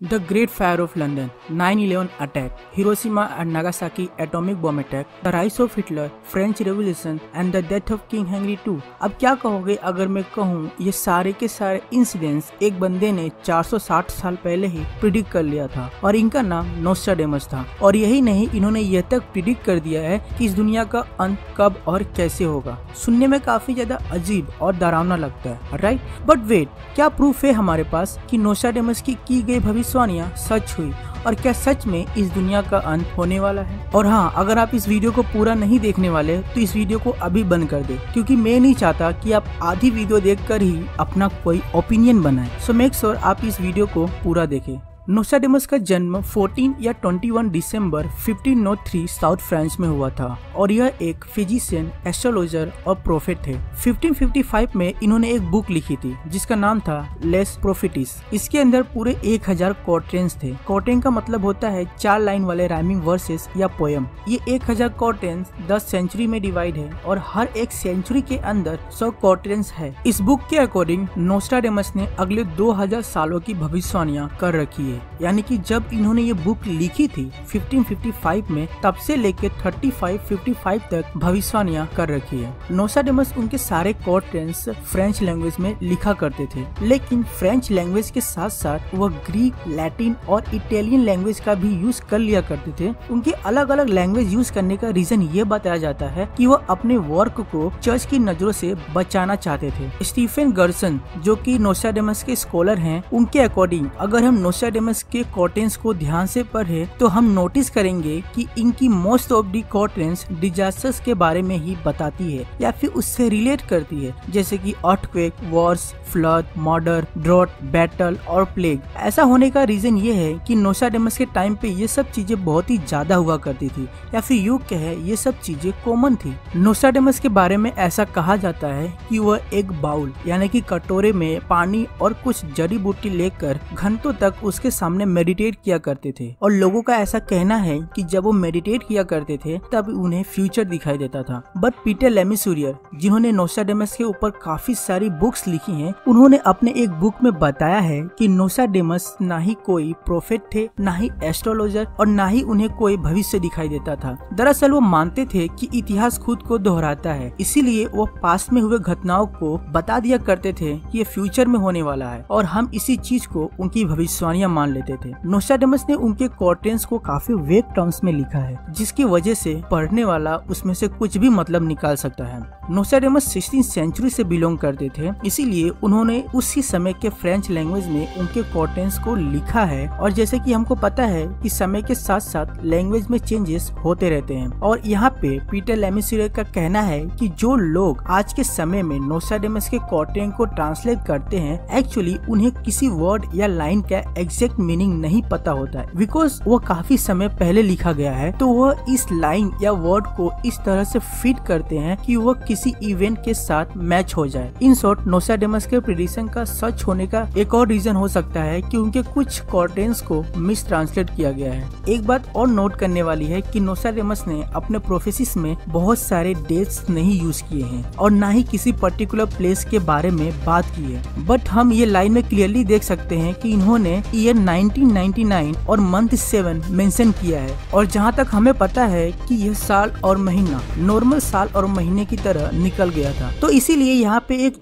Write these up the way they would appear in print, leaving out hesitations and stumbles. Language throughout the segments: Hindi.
The Great Fire of London, 9/11 attack, Hiroshima and Nagasaki atomic bomb attack, the rise of Hitler, French Revolution and the death of King Henry II। अब क्या कहोगे अगर मैं कहूँ ये सारे के सारे इंसिडेंट्स एक बंदे ने 460 साल पहले ही प्रिडिक्ट कर लिया था और इनका नाम नोस्ट्राडेमस था। और यही नहीं, इन्होंने यह तक प्रिडिक्ट कर दिया है कि इस दुनिया का अंत कब और कैसे होगा। सुनने में काफी ज्यादा अजीब और डरावना लगता है, राइट? बट वेट, क्या प्रूफ है हमारे पास कि नोस्ट्राडेमस की गई भविष्यवाणियां सच हुई और क्या सच में इस दुनिया का अंत होने वाला है? और हाँ, अगर आप इस वीडियो को पूरा नहीं देखने वाले तो इस वीडियो को अभी बंद कर दे, क्योंकि मैं नहीं चाहता कि आप आधी वीडियो देखकर ही अपना कोई ओपिनियन बनाएं। सो मेक श्योर आप इस वीडियो को पूरा देखें। नोस्ट्राडेमस का जन्म 14 या 21 दिसंबर 1503 साउथ फ्रांस में हुआ था और यह एक फिजिशियन, एस्ट्रोलॉजर और प्रोफेट थे। 1555 में इन्होंने एक बुक लिखी थी जिसका नाम था लेस प्रोफिटिस। इसके अंदर पूरे 1000 क्वार्टेंस थे। क्वार्टेन का मतलब होता है 4 लाइन वाले राइमिंग वर्सेस या पोएम। ये 1000 क्वार्टेंस 10 सेंचुरी में डिवाइड है और हर एक सेंचुरी के अंदर 100 क्वार्टेंस है। इस बुक के अकॉर्डिंग नोस्ट्राडेमस ने अगले 2000 सालों की भविष्यवाणियां कर रखी है। यानी कि जब इन्होंने ये बुक लिखी थी 1555 में, तब से लेके 3555 तक भविष्यवाणियां कर रखी है। नोस्ट्राडेमस उनके सारे क्वार्टेंस फ्रेंच लैंग्वेज में लिखा करते थे, लेकिन फ्रेंच लैंग्वेज के साथ साथ वह ग्रीक, लैटिन और इटालियन लैंग्वेज का भी यूज कर लिया करते थे। उनके अलग अलग लैंग्वेज यूज करने का रीजन ये बताया जाता है कि वह अपने वर्क को चर्च की नजरों से बचाना चाहते थे। स्टीफन गर्सन, जो कि नोस्ट्राडेमस के स्कॉलर हैं, उनके अकॉर्डिंग अगर हम नोस्ट्राडेमस के क्वार्टेंस को ध्यान से पढ़े तो हम नोटिस करेंगे कि इनकी मोस्ट ऑफ दी क्वार्टेंस डिजास्टर्स के बारे में ही बताती है या फिर उससे रिलेट करती है, जैसे कि earthquake, wars, flood, murder, drought, battle और प्लेग। ऐसा होने का रीजन ये है कि नोस्ट्राडेमस के टाइम पे ये सब चीजें बहुत ही ज्यादा हुआ करती थी, या फिर यूं कहे ये सब चीजें कॉमन थी। नोस्ट्राडेमस के बारे में ऐसा कहा जाता है कि वह एक बाउल यानी कि कटोरे में पानी और कुछ जड़ी बूटी लेकर घंटों तक उसके सामने मेडिटेट किया करते थे और लोगों का ऐसा कहना है कि जब वो मेडिटेट किया करते थे तब उन्हें फ्यूचर दिखाई देता था। बट पीटर लेमिसुरियर, जिन्होंने नोस्ट्राडेमस के ऊपर काफी सारी बुक्स लिखी हैं, उन्होंने अपने एक बुक में बताया है कि नोस्ट्राडेमस ना ही कोई प्रोफेट थे, ना ही एस्ट्रोलॉजर और ना ही उन्हें कोई भविष्य दिखाई देता था। दरअसल वो मानते थे कि इतिहास खुद को दोहराता है, इसीलिए वो पास्ट में हुए घटनाओं को बता दिया करते थे कि ये फ्यूचर में होने वाला है और हम इसी चीज को उनकी भविष्यवाणियां मान लेते थे। नोस्ट्राडेमस ने उनके क्वार्टेंस को काफी वेग टर्म्स में लिखा है, जिसकी वजह से पढ़ने वाला उसमें से कुछ भी मतलब निकाल सकता है। नोस्ट्राडेमस 16वीं सेंचुरी से बिलोंग करते थे, इसीलिए उन्होंने उसी समय के फ्रेंच लैंग्वेज में उनके क्वार्टेंस को लिखा है। और जैसे कि हमको पता है कि समय के साथ साथ लैंग्वेज में चेंजेस होते रहते हैं, और यहाँ पे पीटर लेमिसुरियर का कहना है कि जो लोग आज के समय में नोस्ट्राडेमस के क्वार्टेन को ट्रांसलेट करते हैं, एक्चुअली उन्हें किसी वर्ड या लाइन का एग्जैक्ट मीनिंग नहीं पता होता है, बिकॉज वो काफी समय पहले लिखा गया है। तो वह इस लाइन या वर्ड को इस तरह से फिट करते हैं कि वह किसी इवेंट के साथ मैच हो जाए। इन शॉर्ट, नोस्ट्राडेमस के प्रेडिक्शन का सच होने का एक और रीजन हो सकता है कि उनके कुछ क्वार्टेंस को मिस ट्रांसलेट किया गया है। एक बात और नोट करने वाली है कि नोस्ट्राडेमस ने अपने प्रोफेसिस में बहुत सारे डेट्स नहीं यूज किए हैं और ना ही किसी पर्टिकुलर प्लेस के बारे में बात की है। बट हम ये लाइन में क्लियरली देख सकते हैं कि इन्होंने ईयर 1999 और मंथ 7 मेंशन किया है, और जहां तक हमें पता है कि यह साल और महीना नॉर्मल साल और महीने की तरह निकल गया था। तो इसीलिए यहाँ पे एक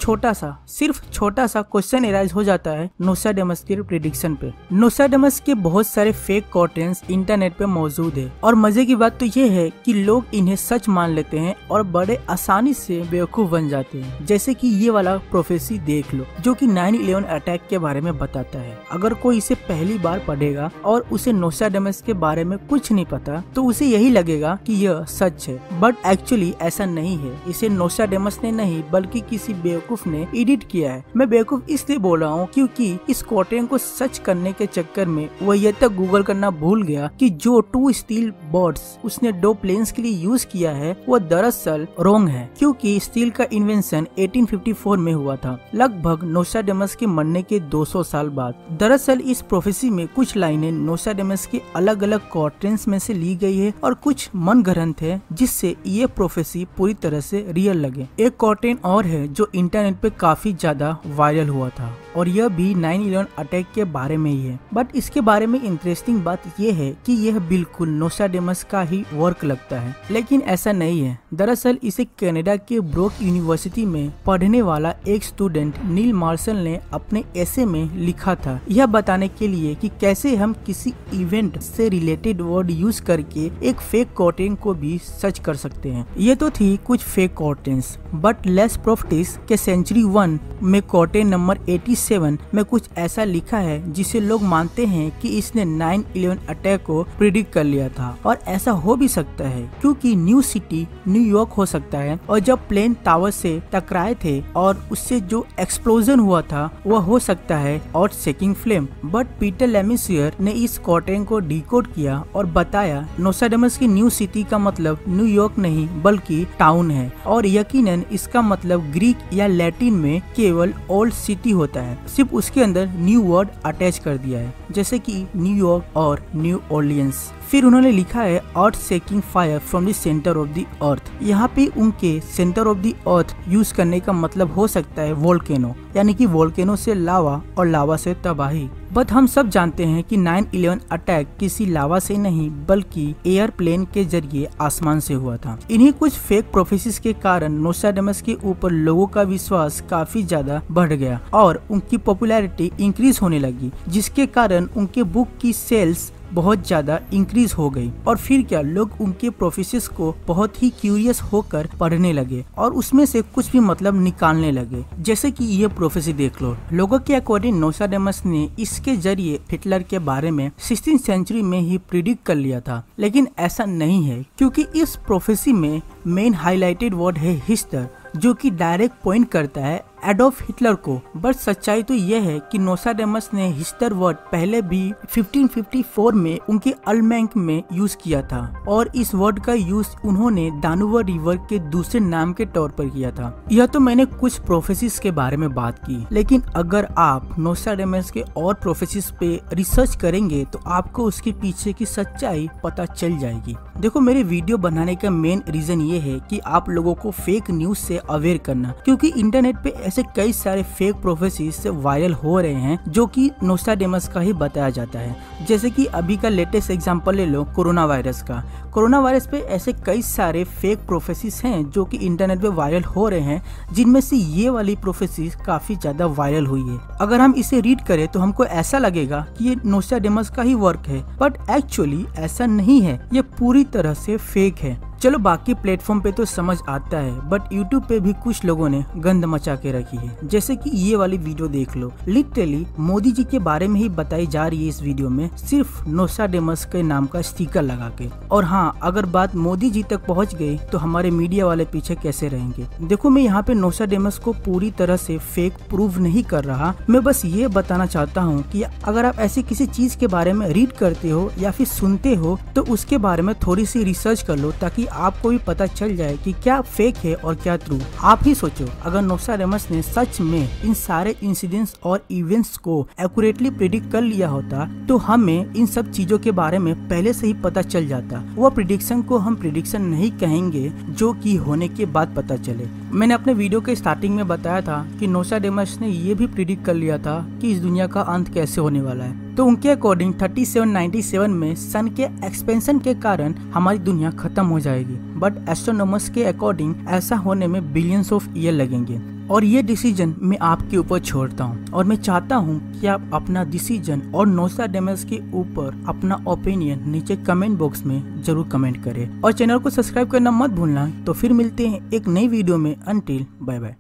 सिर्फ छोटा सा क्वेश्चन एराइज हो जाता है नोस्ट्राडेमस के प्रेडिक्शन पे। नोस्ट्राडेमस के बहुत सारे फेक क्वार्टेंस इंटरनेट पे मौजूद है, और मजे की बात तो ये है कि लोग इन्हें सच मान लेते हैं और बड़े आसानी से बेवकूफ बन जाते हैं। जैसे कि ये वाला प्रोफेसी देख लो, जो कि 9/11 अटैक के बारे में बताता है। अगर कोई इसे पहली बार पढ़ेगा और उसे नोस्ट्राडेमस के बारे में कुछ नहीं पता तो उसे यही लगेगा कि यह सच है, बट एक्चुअली ऐसा नहीं है। इसे नोस्ट्राडेमस ने नहीं बल्कि किसी बेवकूफ ने एडिट किया है। मैं बेवकूफ इसलिए बोल रहा हूँ क्योंकि इस क्वार्टेन को सच करने के चक्कर में वह यह तक गूगल करना भूल गया कि जो 2 स्टील बॉर्ड्स उसने 2 प्लेन्स के लिए यूज किया है वो दरअसल रॉन्ग है, क्योंकि स्टील का इन्वेंशन 1854 में हुआ था, लगभग नोस्ट्राडेमस के मरने के 200 साल बाद। दरअसल इस प्रोफेसी में कुछ लाइनें नोस्ट्राडामस के अलग अलग क्वार्टेंस में से ली गई है और कुछ मनगढ़ंत है, जिससे ये प्रोफेसी पूरी तरह से रियल लगे। एक क्वार्टेन और है जो इंटरनेट पे काफी ज्यादा वायरल हुआ था और यह भी 9/11 अटैक के बारे में ही है। बट इसके बारे में इंटरेस्टिंग बात यह है कि यह बिल्कुल नोस्ट्राडामस का ही वर्क लगता है, लेकिन ऐसा नहीं है। दरअसल इसे कनाडा के ब्रोक यूनिवर्सिटी में पढ़ने वाला एक स्टूडेंट नील मार्शल ने अपने एसे में लिखा था, यह बताने के लिए कि कैसे हम किसी इवेंट से रिलेटेड वर्ड यूज करके एक फेक क्वार्टेन को भी सच कर सकते हैं। ये तो थी कुछ फेक क्वार्टेन्स, बट लेस प्रॉफिट्स के सेंचुरी 1 में क्वार्टेन नंबर 87 में कुछ ऐसा लिखा है जिसे लोग मानते हैं कि इसने 9/11 अटैक को प्रिडिक्ट कर लिया था। और ऐसा हो भी सकता है क्योंकि न्यू सिटी न्यूयॉर्क हो सकता है, और जब प्लेन टावर से टकराए थे और उससे जो एक्सप्लोजन हुआ था वह हो सकता है और शेकिंग फ्लेम। बट पीटर लेमिसियर ने इस क्वार्टेन को डिकोड किया और बताया नोस्ट्राडामस की न्यू सिटी का मतलब न्यूयॉर्क नहीं बल्कि टाउन है, और यकीनन इसका मतलब ग्रीक या लैटिन में केवल ओल्ड सिटी होता है, सिर्फ उसके अंदर न्यू वर्ड अटैच कर दिया है, जैसे कि न्यूयॉर्क और न्यू ऑर्लियंस। फिर उन्होंने लिखा है earth shaking fire from the centre of the earth. यहाँ पे उनके centre of the earth use करने का मतलब हो सकता है वोल्केनो, यानी कि वोल्केनो से लावा और लावा से तबाही। बट हम सब जानते हैं कि 9/11 अटैक किसी लावा से नहीं बल्कि एयरप्लेन के जरिए आसमान से हुआ था। इन्हीं कुछ फेक प्रोफेसीज के कारण नोस्ट्राडामस के ऊपर लोगों का विश्वास काफी ज्यादा बढ़ गया और उनकी पॉपुलैरिटी इंक्रीज होने लगी, जिसके कारण उनके बुक की सेल्स बहुत ज्यादा इंक्रीज हो गई। और फिर क्या, लोग उनके प्रोफेसीज को बहुत ही क्यूरियस होकर पढ़ने लगे और उसमें से कुछ भी मतलब निकालने लगे। जैसे कि ये प्रोफेसी देख लो, लोगों के अकॉर्डिंग नोस्ट्राडामस ने इसके जरिए हिटलर के बारे में 16वीं सेंचुरी में ही प्रिडिक्ट कर लिया था, लेकिन ऐसा नहीं है क्योंकि इस प्रोफेसी में मेन हाईलाइटेड वर्ड है हिस्टर, जो कि डायरेक्ट पॉइंट करता है एडोल्फ हिटलर को। बट सच्चाई तो यह है कि नोस्ट्राडामस ने हिस्टर वर्ड पहले भी 1554 में उनके अल्मैंक में यूज किया था, और इस वर्ड का यूज उन्होंने दानुवा रिवर के दूसरे नाम के तौर पर किया था। यह तो मैंने कुछ प्रोफेसीज के बारे में बात की, लेकिन अगर आप नोस्ट्राडामस के और प्रोफेसीज पे रिसर्च करेंगे तो आपको उसके पीछे की सच्चाई पता चल जाएगी। देखो, मेरे वीडियो बनाने का मेन रीजन ये है कि आप लोगों को फेक न्यूज से अवेयर करना, क्योंकि इंटरनेट पे ऐसे कई सारे फेक प्रोफेसीज से वायरल हो रहे हैं जो कि नोस्ट्राडामस का ही बताया जाता है। जैसे कि अभी का लेटेस्ट एग्जांपल ले लो कोरोना वायरस का। कोरोना वायरस पे ऐसे कई सारे फेक प्रोफेसीज हैं जो कि इंटरनेट पे वायरल हो रहे हैं, जिनमें से ये वाली प्रोफेसीज काफी ज्यादा वायरल हुई है। अगर हम इसे रीड करें तो हमको ऐसा लगेगा कि ये नोस्ट्राडामस का ही वर्क है, बट एक्चुअली ऐसा नहीं है, ये पूरी तरह से फेक है। चलो, बाकी प्लेटफॉर्म पे तो समझ आता है, बट यूट्यूब पे भी कुछ लोगों ने गंद मचा के रखी है। जैसे कि ये वाली वीडियो देख लो, लिटरली मोदी जी के बारे में ही बताई जा रही है इस वीडियो में, सिर्फ नोस्ट्राडामस के नाम का स्टिकर लगा के। और हाँ, अगर बात मोदी जी तक पहुंच गई तो हमारे मीडिया वाले पीछे कैसे रहेंगे। देखो, मैं यहाँ पे नोस्ट्राडामस को पूरी तरह से फेक प्रूव नहीं कर रहा, मैं बस ये बताना चाहता हूँ कि अगर आप ऐसी किसी चीज के बारे में रीड करते हो या फिर सुनते हो तो उसके बारे में थोड़ी सी रिसर्च कर लो, ताकि आपको भी पता चल जाए कि क्या फेक है और क्या ट्रू। आप ही सोचो, अगर नोस्ट्राडामस ने सच में इन सारे इंसिडेंट्स और इवेंट्स को एक्यूरेटली प्रिडिक्ट कर लिया होता तो हमें इन सब चीजों के बारे में पहले से ही पता चल जाता। वो प्रिडिक्शन को हम प्रिडिक्शन नहीं कहेंगे जो कि होने के बाद पता चले। मैंने अपने वीडियो के स्टार्टिंग में बताया था कि नोस्ट्राडामस ने ये भी प्रिडिक्ट कर लिया था कि इस दुनिया का अंत कैसे होने वाला है। तो उनके अकॉर्डिंग 3797 में सन के एक्सपेंशन के कारण हमारी दुनिया खत्म हो जाएगी, बट एस्ट्रोनॉमर्स के अकॉर्डिंग ऐसा होने में बिलियंस ऑफ ईयर लगेंगे। और ये डिसीजन मैं आपके ऊपर छोड़ता हूँ, और मैं चाहता हूँ कि आप अपना डिसीजन और नोस्ट्राडामस के ऊपर अपना ओपिनियन नीचे कमेंट बॉक्स में जरूर कमेंट करें, और चैनल को सब्सक्राइब करना मत भूलना। तो फिर मिलते हैं एक नई वीडियो में। Until bye bye.